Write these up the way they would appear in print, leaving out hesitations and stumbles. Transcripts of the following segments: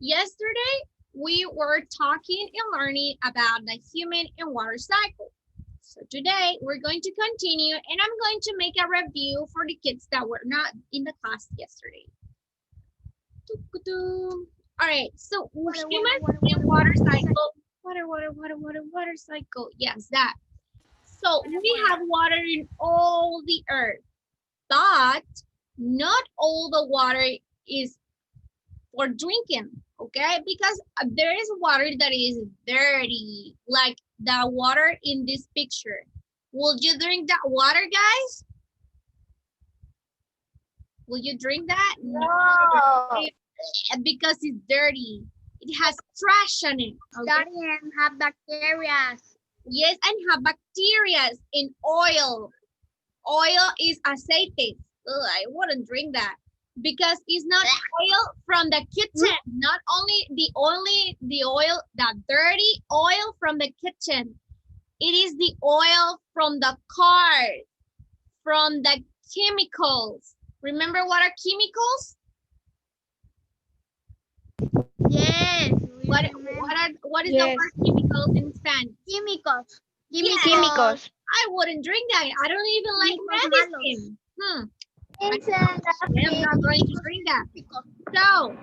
Yesterday, we were talking and learning about the human and water cycle. So today, we're going to continue and I'm going to make a review for the kids that were not in the class yesterday. All right, so human and water cycle. Water cycle. Yes, that. So we have water in all the earth, but not all the water is for drinking, okay? Because there is water that is dirty, like the water in this picture. Will you drink that water, guys? Will you drink that? No. Because it's dirty. It has trash on it. Okay? Dirty and have bacteria. Yes, and have bacteria in oil. Oil is aceite. Ugh, I wouldn't drink that because it's not oil from the kitchen. Not only the oil, the dirty oil from the kitchen. It is the oil from the car, from the chemicals. Remember what are chemicals? Yes. What is the word chemicals in Spanish? Chemicals. Yes. Químicos. I wouldn't drink that. I don't even like medicine. I'm not going to drink that. So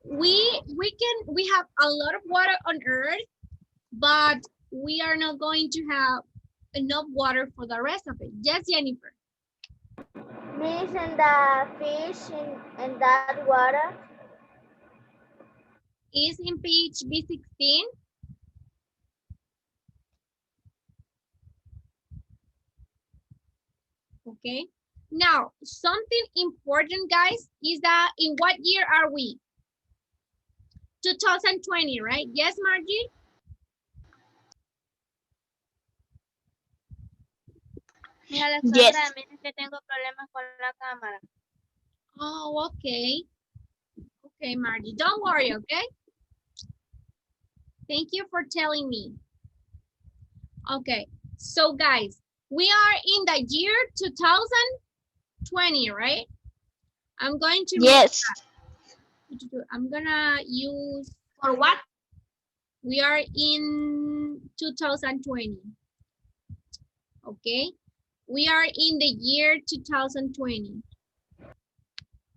we have a lot of water on earth, but we are not going to have enough water for the rest of it. Yes, Jennifer. Miss, and the fish in that water. Is in page B16. Okay. Now, something important, guys, is that in what year are we? 2020, right? Yes, Margie? Yes. Que tengo problemas con la cámara. Oh, okay. Okay, Margie, don't worry, okay? Thank you for telling me. Okay, so guys, we are in the year 2020, right? I'm going to Yes. I'm gonna use For what? we are in 2020. Okay, we are in the year 2020.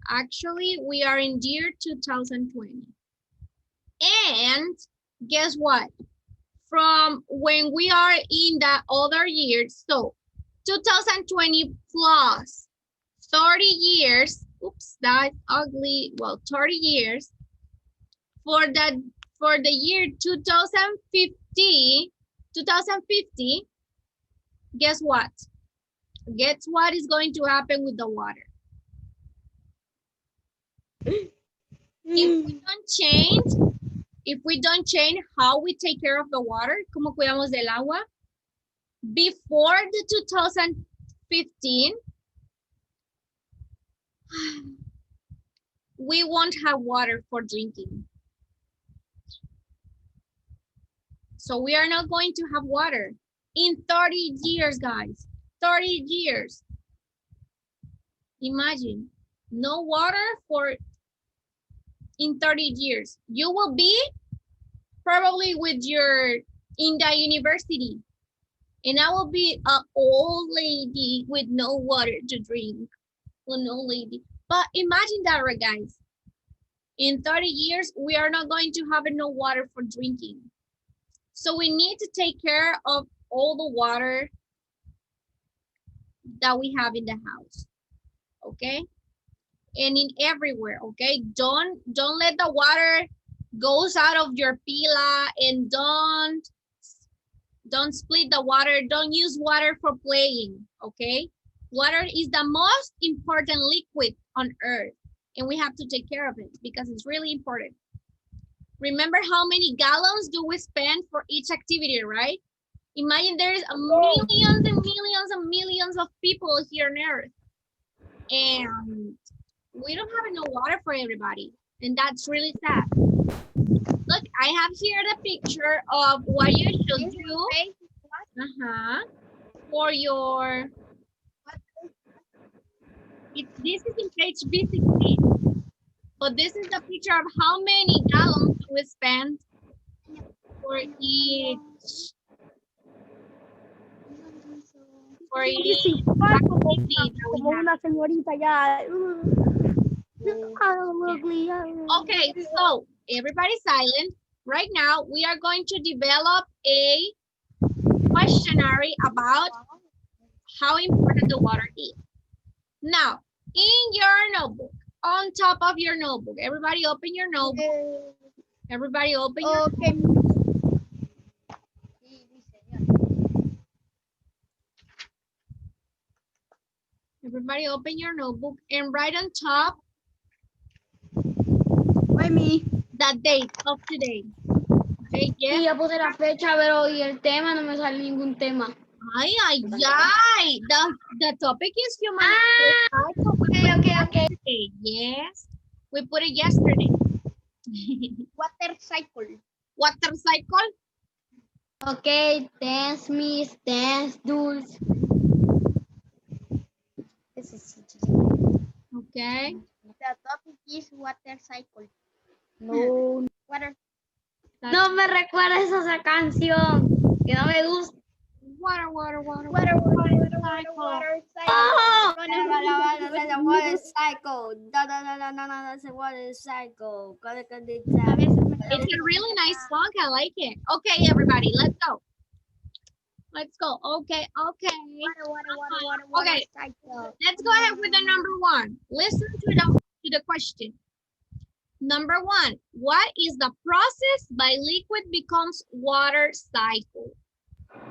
Actually, we are in year 2020. And guess what? From when we are in the other years, so 2020 plus 30 years, oops, that's ugly, well, 30 years, for the year 2050, guess what? Guess what is going to happen with the water? If we don't change how we take care of the water, como cuidamos del agua, before the 2015, we won't have water for drinking. So we are not going to have water in 30 years, guys. 30 years. Imagine, no water for in 30 years. You will be probably in the university, and I will be an old lady with no water to drink. Well, no lady. But imagine that, right, guys. In 30 years, we are not going to have no water for drinking. So we need to take care of all the water that we have in the house. Okay? And in everywhere, okay? Don't let the water goes out of your pila, and don't split the water. Don't use water for playing, okay? Water is the most important liquid on earth, and we have to take care of it because it's really important. Remember how many gallons do we spend for each activity, right? Imagine there's millions and millions and millions of people here on earth, and we don't have enough water for everybody, and that's really sad. Look, I have here the picture of what you should do for your, this is in page B16. But this is the picture of how many gallons we spend for each activity that we have. una señorita ya. Okay, so everybody silent. Right now, we are going to develop a questionnaire about how important the water is. Now, in your notebook, on top of your notebook, everybody open your notebook. Everybody open your notebook. Everybody open your notebook and write on top the date of today. Okay, Y yes. ya puse la fecha, pero y el tema no me sale ningún tema. Ay, ay, ay. The topic is human. Okay. Yes. We put it yesterday. Water cycle. Water cycle. Okay, thanks, Miss. Thanks, Dulce. Okay. The topic is water cycle. No. Water. No me recuerda esa canción, que no me gusta. Water, water, water, Water, water, water, water water, cycle. water cycle. Oh! The water cycle. No, it's a water cycle. It's a really nice song. I like it. Okay, everybody, let's go. Let's go. Okay. Water Okay. cycle. Let's go ahead with the number one. Listen to the question. Number one, what is the process by liquid becomes water cycle?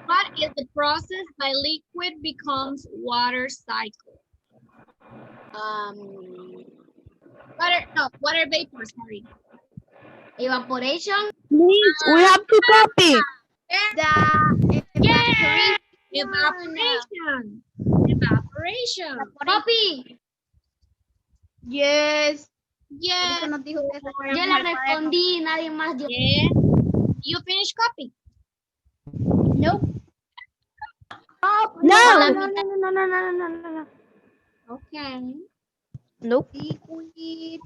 What is the process by liquid becomes water cycle? Water vapor, sorry. Evaporation. We have to copy. Yeah. Evaporation. Evaporation. Papi, Yes. Yeah. Eso nos dijo que se fuera yo con la el cuaderno. respondí, nadie más dio. Yeah. You finish copy? Nope. No. Okay. Nope. Liquid.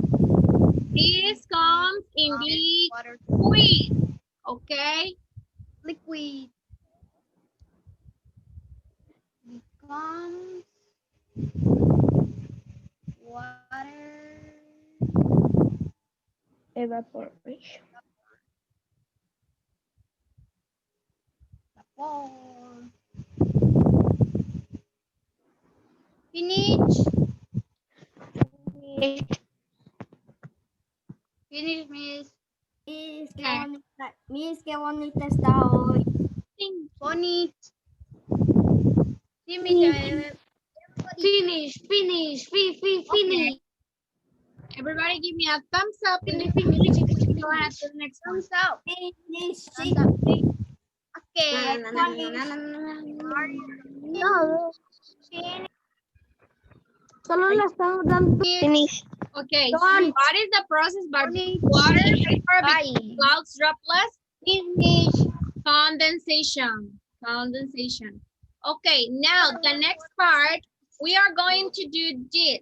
This comes in Water. liquid. Okay. Liquid. Becomes water. Evaporation. Vapor. Finish. Finish, miss. Miss, qué bonita está hoy. Bonnie. Sí, miss. Finish. Okay. Everybody give me a thumbs up in the finish. Go ahead to the next one. Thumbs up. Finish. Thumbs up. Okay. No. Solo la estamos dando. Finish. Okay, so Don't. what is the process by water vapor becomes clouds droplets? Finish. Condensation. Okay, now the next part, we are going to do this.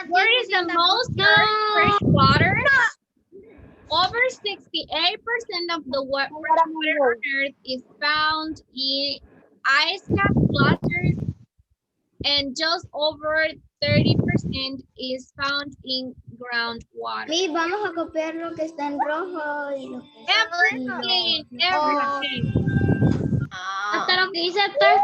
Where is the most fresh water? Over 68% of the fresh water on Earth is found in ice cap clusters, and just over 30% is found in groundwater. Miss, vamos a copiar lo que está en rojo y lo que Everything. Hasta lo que dice third